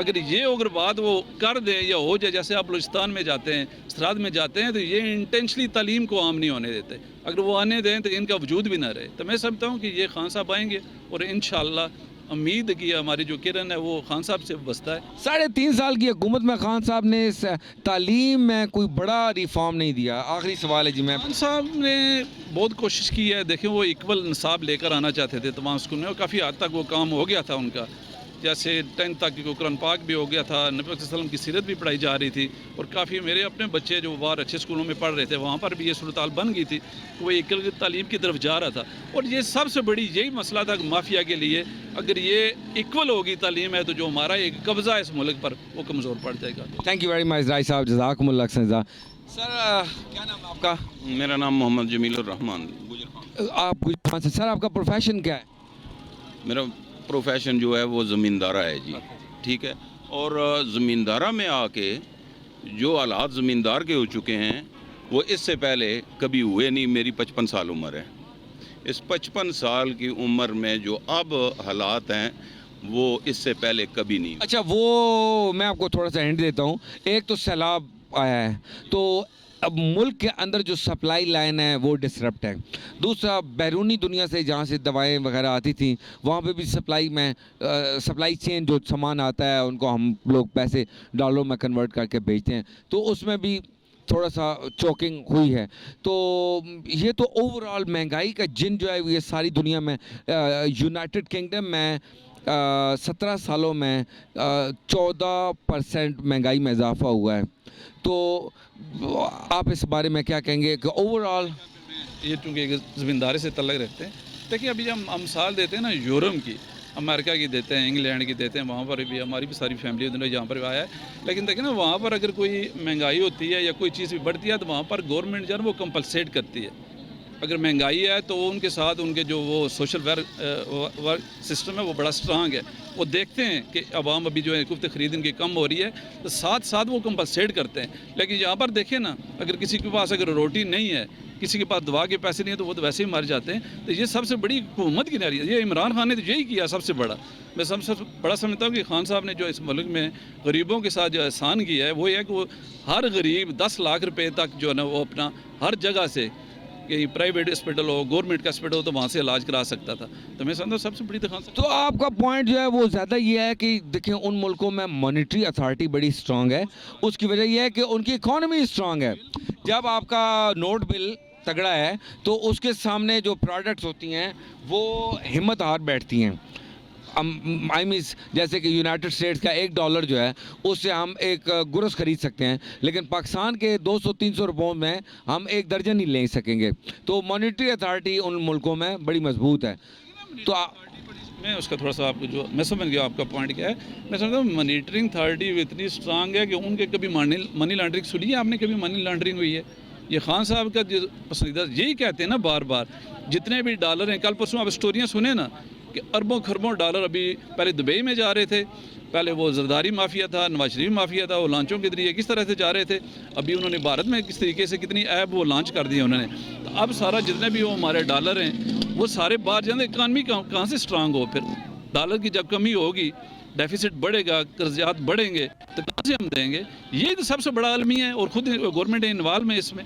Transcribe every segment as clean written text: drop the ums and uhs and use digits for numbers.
اگر یہ اگر بات وہ کر دیں یا ہو جائے، جیسے آپ بلوچستان میں جاتے ہیں، سرحد میں جاتے ہیں، تو یہ انٹینشنلی تعلیم کو عام نہیں ہونے دیتے. اگر وہ آنے دیں تو ان کا وجود بھی نہ رہے. تو میں سمجھتا ہوں کہ یہ خان صاحب آئیں گے اور انشاءاللہ امید کی ہماری جو کرن ہے وہ خان صاحب سے وابستہ ہے. 3.5 سال کی حکومت میں خان صاحب نے تعلیم میں کوئی بڑا ریفارم نہیں دیا. آخری سوال ہے جی. میں خان صاحب نے بہت کوشش کی ہے. دیکھیں وہ ایکول نصاب لے کر آنا چاہتے تھے تمام اسکول میں، اور کافی حد تک وہ کام ہو گیا تھا ان کا. جیسے 10th تک کو قرآن پاک بھی ہو گیا تھا، نبی صلی اللہ علیہ وسلم کی سیرت بھی پڑھائی جا رہی تھی، اور کافی میرے اپنے بچے جو باہر اچھے اسکولوں میں پڑھ رہے تھے وہاں پر بھی یہ صورتحال بن گئی تھی. وہ ایکل تعلیم کی طرف جا رہا تھا، اور یہ سب سے بڑی یہی مسئلہ تھا مافیا کے لیے. اگر یہ ایکول ہوگی تعلیم ہے تو جو ہمارا ایک قبضہ ہے اس ملک پر وہ کمزور پڑ جائے گا. تھینک یو ویری مچ رائی صاحب، جزاکم اللہ خیر. سر کیا نام ہے آپ کا؟ میرا نام محمد جمیل الرحمان گجر خان. آپ گجر سے. سر آپ کا پروفیشن کیا ہے؟ میرا پروفیشن جو ہے وہ زمیندارہ ہے جی. ٹھیک ہے. اور زمیندارہ میں آ کے جو حالات زمیندار کے ہو چکے ہیں وہ اس سے پہلے کبھی ہوئے نہیں. میری 55 سال عمر ہے. اس 55 سال کی عمر میں جو اب حالات ہیں وہ اس سے پہلے کبھی نہیں. اچھا، وہ میں آپ کو تھوڑا سا ہنٹ دیتا ہوں. ایک تو سیلاب آیا ہے، تو اب ملک کے اندر جو سپلائی لائن ہے وہ ڈسرپٹ ہے. دوسرا، بیرونی دنیا سے جہاں سے دوائیں وغیرہ آتی تھیں وہاں پہ بھی سپلائی چین جو سامان آتا ہے ان کو ہم لوگ پیسے ڈالروں میں کنورٹ کر کے بیچتے ہیں، تو اس میں بھی تھوڑا سا چوکنگ ہوئی ہے. تو یہ تو اوور آل مہنگائی کا جن جو ہے یہ ساری دنیا میں، یونائٹڈ کنگڈم میں 17 سالوں میں 14% مہنگائی میں اضافہ ہوا ہے. تو آپ اس بارے میں کیا کہیں گے کہ اوور آل یہ چونکہ زمینداری سے تعلق رکھتے ہیں. دیکھیں ابھی جب ہم مثال دیتے ہیں نا یورپ کی، امریکہ کی دیتے ہیں، انگلینڈ کی دیتے ہیں، وہاں پر بھی ہماری بھی ساری فیملی جہاں پر بھی آیا ہے. لیکن دیکھیں نا وہاں پر اگر کوئی مہنگائی ہوتی ہے یا کوئی چیز بھی بڑھتی ہے تو وہاں پر گورنمنٹ جو ہے وہ کمپلسیٹ کرتی ہے. اگر مہنگائی ہے تو ان کے ساتھ ان کے جو وہ سوشل ورک سسٹم ہے وہ بڑا سٹرانگ ہے. وہ دیکھتے ہیں کہ عوام ابھی جو ہے قوت خرید ان کی کم ہو رہی ہے تو ساتھ ساتھ وہ کمپلسیٹ کرتے ہیں. لیکن یہاں پر دیکھیں نا، اگر کسی کے پاس اگر روٹی نہیں ہے، کسی کے پاس دوا کے پیسے نہیں ہیں تو وہ تو ویسے ہی مر جاتے ہیں. تو یہ سب سے بڑی حکومت کی ناری ہے. یہ عمران خان نے تو یہی کیا سب سے بڑا. میں سب سے بڑا سمجھتا ہوں کہ خان صاحب نے جو اس ملک میں غریبوں کے ساتھ جو احسان کیا ہے وہ یہ ہے کہ وہ ہر غریب 10 لاکھ روپے تک جو ہے نا وہ اپنا ہر جگہ سے، کہ پرائیویٹ ہاسپٹل ہو، گورنمنٹ کا ہاسپٹل ہو، تو وہاں سے علاج کرا سکتا تھا. تو میں سمجھتا ہوں سب سے بڑی خان صاحب. تو آپ کا پوائنٹ جو ہے وہ زیادہ یہ ہے کہ دیکھیں ان ملکوں میں مانیٹری اتھارٹی بڑی سٹرانگ ہے. اس کی وجہ یہ ہے کہ ان کی اکانومی سٹرانگ ہے. جب آپ کا نوٹ بل تگڑا ہے تو اس کے سامنے جو پروڈکٹس ہوتی ہیں وہ ہمت ہار بیٹھتی ہیں. جیسے کہ یونائٹڈ اسٹیٹس کا $1 جو ہے اس سے ہم ایک گرس خرید سکتے ہیں، لیکن پاکستان کے 200-300 روپوں میں ہم 1 درجن نہیں لے سکیں گے. تو مانیٹری اتھارٹی ان ملکوں میں بڑی مضبوط ہے. تو میں اس کا تھوڑا سا آپ کو جو میں سمجھ گیا آپ کا پوائنٹ کیا ہے. میں سمجھتا ہوں مانیٹرنگ اتھارٹی اتنی اسٹرانگ ہے کہ ان کے کبھی منی لانڈرنگ سنی ہے آپ نے؟ کبھی منی لانڈرنگ ہوئی ہے؟ یہ خان صاحب کا جو پسندیدہ یہی کہتے ہیں نا بار بار، جتنے بھی ڈالر ہیں، کل پرسوں آپ اسٹوریاں سنیں نا کہ اربوں خربوں ڈالر ابھی پہلے دبئی میں جا رہے تھے، پہلے وہ زرداری مافیا تھا، نواز شریف مافیا تھا، وہ لانچوں کے ذریعے کس طرح سے جا رہے تھے. ابھی انہوں نے بھارت میں کس طریقے سے کتنی ایپ وہ لانچ کر دی انہوں نے. تو اب سارا جتنے بھی وہ ہمارے ڈالر ہیں وہ سارے باہر جانے. اکانومی کہاں سے سٹرانگ ہو؟ پھر ڈالر کی جب کمی ہوگی، ڈیفیسٹ بڑھے گا، قرضیات بڑھیں گے تو کہاں سے ہم دیں گے؟ یہ تو سب سے بڑا عالمی ہے، اور خود گورنمنٹ انوالو میں اس میں.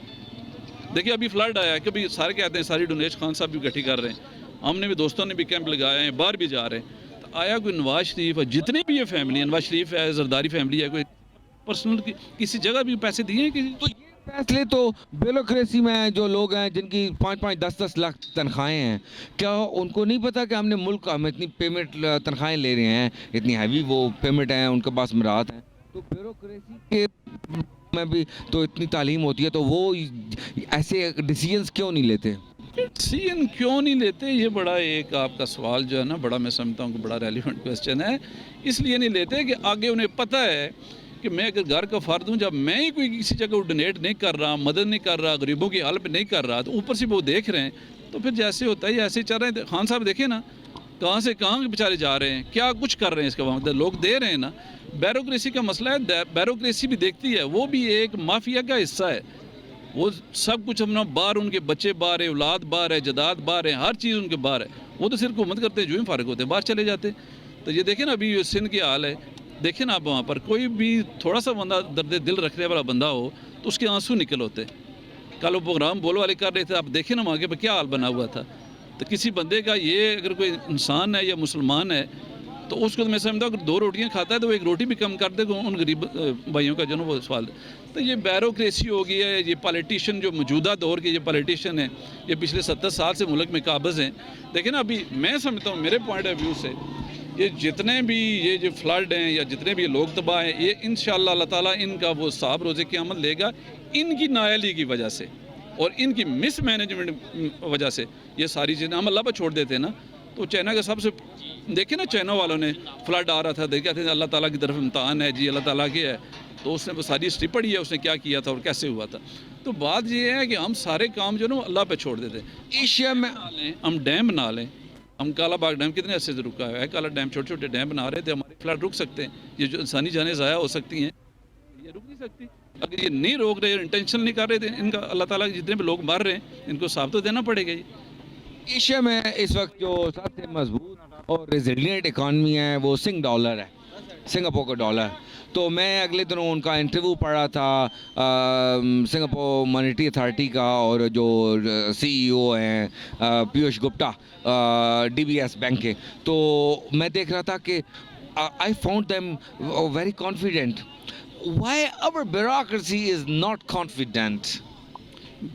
دیکھیے ابھی فلڈ آیا ہے، کبھی سارے کہتے ہیں ساری ڈونیشن خان صاحب بھی اکٹھی کر رہے ہیں، ہم نے بھی دوستوں نے بھی کیمپ لگائے ہیں، باہر بھی جا رہے ہیں. تو آیا کوئی نواز شریف ہے، جتنے بھی یہ فیملی ہے، نواز شریف ہے، زرداری فیملی ہے، کوئی پرسنل کسی جگہ بھی پیسے دیے ہیں کسی؟ تو یہ فیصلے تو بیوروکریسی میں جو لوگ ہیں جن کی 5-5 10-10 لاکھ تنخواہیں ہیں، کیا ان کو نہیں پتا کہ ہم نے ملک ہم اتنی پیمنٹ تنخواہیں لے رہے ہیں، اتنی ہیوی وہ پیمنٹ ہیں، ان کے پاس مراحت ہیں. تو بیوروکریسی کے میں بھی تو اتنی تعلیم ہوتی ہے، تو وہ ایسے ڈیسیجنز کیوں نہیں لیتے؟ ڈیسیژن کیوں نہیں لیتے؟ یہ بڑا ایک آپ کا سوال جو ہے نا بڑا میں سمجھتا ہوں کہ بڑا ریلیونٹ کویسچن ہے. اس لیے نہیں لیتے کہ آگے انہیں پتہ ہے کہ میں اگر گھر کا فرد ہوں، جب میں ہی کوئی کسی جگہ ڈونیٹ نہیں کر رہا، مدد نہیں کر رہا، غریبوں کی ہیلپ نہیں کر رہا، تو اوپر سے وہ دیکھ رہے ہیں، تو پھر جیسے ہوتا ہے ایسے چل رہے ہیں. خان صاحب دیکھیں نا کہاں سے کہاں بیچارے جا رہے ہیں، کیا کچھ کر رہے ہیں، اس کا وہاں لوگ دے رہے ہیں نا. بیوروکریسی کا مسئلہ ہے، بیوروکریسی بھی دیکھتی ہے، وہ بھی ایک مافیا کا حصہ ہے. وہ سب کچھ اپنا باہر، ان کے بچے باہر ہے، اولاد باہر ہے، جداد باہر ہے، ہر چیز ان کے باہر ہے. وہ تو صرف حکومت کرتے ہیں، جو ہی فارغ ہوتے ہیں باہر چلے جاتے. تو یہ دیکھیں نا ابھی سندھ کی حال ہے، دیکھیں نا آپ وہاں پر کوئی بھی تھوڑا سا بندہ درد دل رکھنے والا بندہ ہو تو اس کے آنسو نکل ہوتے. کل وہ پروگرام بول والے کر رہے تھے, آپ دیکھیں نا وہاں پہ کیا حال بنا ہوا تھا. تو کسی بندے کا یہ اگر کوئی انسان ہے یا مسلمان ہے تو اس کو میں سمجھتا ہوں اگر 2 روٹیاں کھاتا ہے تو وہ 1 روٹی بھی کم کر دے گا ان غریب بھائیوں کا جو نا وہ سوال. تو یہ بیوروکریسی ہو گئی ہے. یہ پالیٹیشین جو موجودہ دور کے یہ پالیٹیشین ہیں یہ پچھلے 70 سال سے ملک میں قابض ہیں. دیکھیں نا ابھی میں سمجھتا ہوں میرے پوائنٹ آف ویو سے یہ جتنے بھی یہ جو فلڈ ہیں یا جتنے بھی یہ لوگ تباہ ہیں یہ انشاءاللہ اللہ تعالیٰ ان کا وہ حساب روز قیامت لے گا ان کی نااہلی کی وجہ سے اور ان کی مس مینجمنٹ وجہ سے. یہ ساری چیزیں ہم اللہ پر چھوڑ دیتے ہیں نا. تو چائنا کا سب سے دیکھیں نا چائنا والوں نے فلڈ آ رہا تھا دیکھا تھا اللہ تعالیٰ کی طرف امتحان ہے جی اللہ تعالیٰ کے ہے. تو اس نے وہ ساری ہسٹری پڑھی ہے اس نے کیا کیا تھا اور کیسے ہوا تھا. تو بات یہ ہے کہ ہم سارے کام جو نا اللہ پہ چھوڑ دیتے ہیں. ایشیا میں ہم ڈیم بنا لیں. ہم کالا باغ ڈیم کتنے عرصے سے رکا ہے کالا ڈیم چھوٹے چھوٹے ڈیم بنا رہے تھے ہمارے فلڈ رک سکتے ہیں. یہ جو انسانی جانیں ضائع ہو سکتی ہیں یہ رک نہیں سکتی. اگر یہ نہیں روک رہے انٹینشن نہیں کر رہے تھے ان کا اللہ تعالیٰ کے جتنے بھی لوگ مر رہے ہیں ان کو ثابت تو دینا پڑے گا. ایشیا میں اس وقت جو سب سے مضبوط اور ریزیلینٹ اکانومی ہے وہ ڈالر ہے, سنگاپور کا ڈالر. تو میں اگلے دنوں ان کا انٹرویو پڑھ رہا تھا سنگاپور مانیٹری اتھارٹی کا اور جو سی ای او ہیں Piyush Gupta D B S bank کے. تو میں دیکھ رہا تھا کہ I found them very confident. Why our bureaucracy is not confident?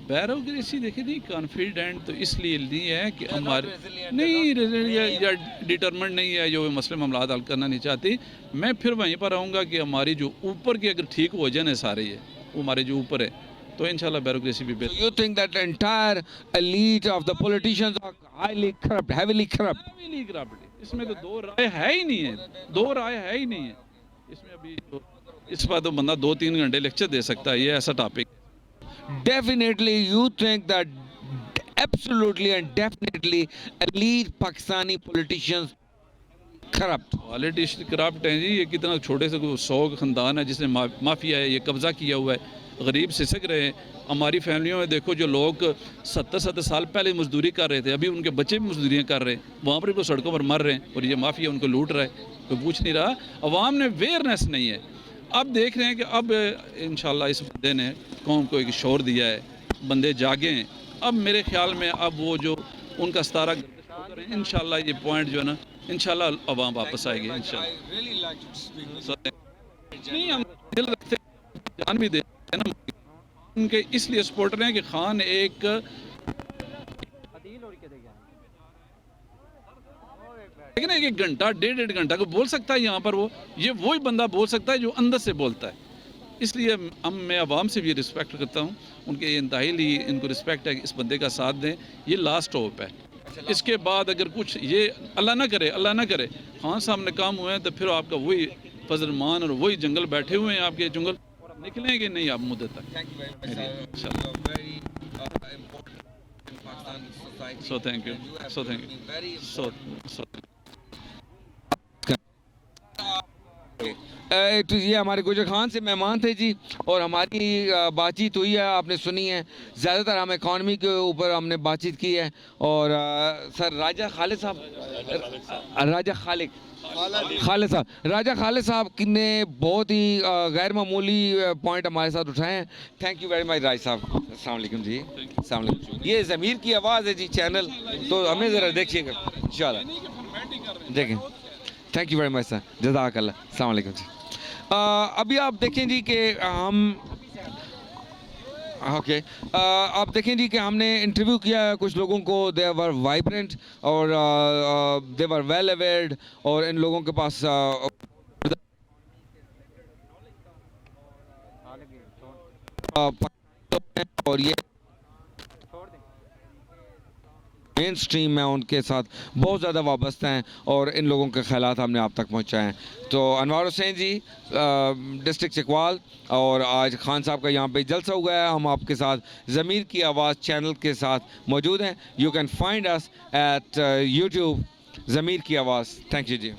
Bureaucracy دیکھیں نہیں کانفیڈنٹ تو اس لیے نہیں ہے کہ ہمارے نہیں یا ڈیٹرمنٹ نہیں ہے جو مسئلے معاملات حل کرنا نہیں چاہتی. میں پھر وہیں پر آؤں گا کہ ہماری جو اوپر کے اگر ٹھیک ہو جائیں سارے یہ وہ ہمارے جو اوپر ہے تو انشاءاللہ بیوروکریسی بھی بہتر. You think that the entire elite of the politicians are highly corrupt, heavily corrupt? اس میں تو 2 رائے ہے ہی نہیں ہے. 2 رائے ہے ہی نہیں ہے اس میں. ابھی اس پر تو بندہ 2-3 گھنٹے لیکچر دے سکتا ہے. یہ ایسا topic. Definitely you think that absolutely and definitely elite Pakistani politicians corrupt. Politician corrupt ہیں جی. یہ کتنا چھوٹے سے 100 خاندان ہے جس نے مافیا ہے یہ قبضہ کیا ہوا ہے. غریب سسک رہے ہیں. ہماری فیملیوں میں دیکھو جو لوگ 70 سال پہلے مزدوری کر رہے تھے ابھی ان کے بچے بھی مزدوریاں کر رہے ہیں وہاں پر وہ سڑکوں پر مر رہے ہیں اور یہ مافیا ان کو لوٹ رہا ہے. کوئی پوچھ نہیں رہا. عوام نے اویئرنیس نہیں ہے. اب دیکھ رہے ہیں کہ اب انشاءاللہ اس بندے نے قوم کو ایک شعور دیا ہے. بندے جاگے ہیں. اب میرے خیال میں اب وہ جو ان کا ستارہ انشاءاللہ یہ پوائنٹ جو ہے نا انشاءاللہ عوام واپس آئے گی انشاءاللہ. نہیں ہم دل رکھتے جان بھی دیتے ہیں نا ان کے اس لیے سپورٹر ہیں کہ خان ایک لیکن 1 گھنٹہ 1.5 گھنٹہ کو بول سکتا ہے یہاں پر وہ یہ وہی بندہ بول سکتا ہے جو اندر سے بولتا ہے. اس لیے میں عوام سے بھی رسپیکٹ کرتا ہوں. ان کے انتہائی ان کو رسپیکٹ ہے کہ اس بندے کا ساتھ دیں. یہ لاسٹ ہوپ ہے. اس کے بعد اگر کچھ یہ اللہ نہ کرے خان صاحب نے کام ہوئے ہیں تو پھر آپ کا وہی فضل مان اور وہی جنگل بیٹھے ہوئے ہیں آپ کے جنگل نکلیں گے نہیں آپ مدت تک. So thank you. یہ ہمارے گوجر خان سے مہمان تھے جی اور ہماری بات چیت ہوئی ہے آپ نے سنی ہے. زیادہ تر ہم اکانومی کے اوپر ہم نے بات چیت کی ہے. اور سر راجہ خالد صاحب نے بہت ہی غیر معمولی پوائنٹ ہمارے ساتھ اٹھائے ہیں. تھینک یو ویری مچ راج صاحب. السلام علیکم جی. السلام علیکم. یہ ضمیر کی آواز ہے جی چینل تو ہمیں ذرا دیکھیے گا انشاءاللہ دیکھیں. تھینک یو ویری مچ سر. جزاک اللہ. السلام علیکم جی. ابھی آپ دیکھیں جی کہ ہم آپ دیکھیں جی کہ ہم نے انٹرویو کیا ہے کچھ لوگوں کو. دے ور وائبرنٹ اور دے ور ویل اویئرڈ اور ان لوگوں کے پاس اور یہ مین سٹریم میں ان کے ساتھ بہت زیادہ وابستہ ہیں اور ان لوگوں کے خیالات ہم نے آپ تک پہنچائے ہیں. تو انوار حسین جی ڈسٹرکٹ چکوال اور آج خان صاحب کا یہاں پہ جلسہ ہوا ہے. ہم آپ کے ساتھ ضمیر کی آواز چینل کے ساتھ موجود ہیں. You can find us at YouTube ضمیر کی آواز. Thank you G.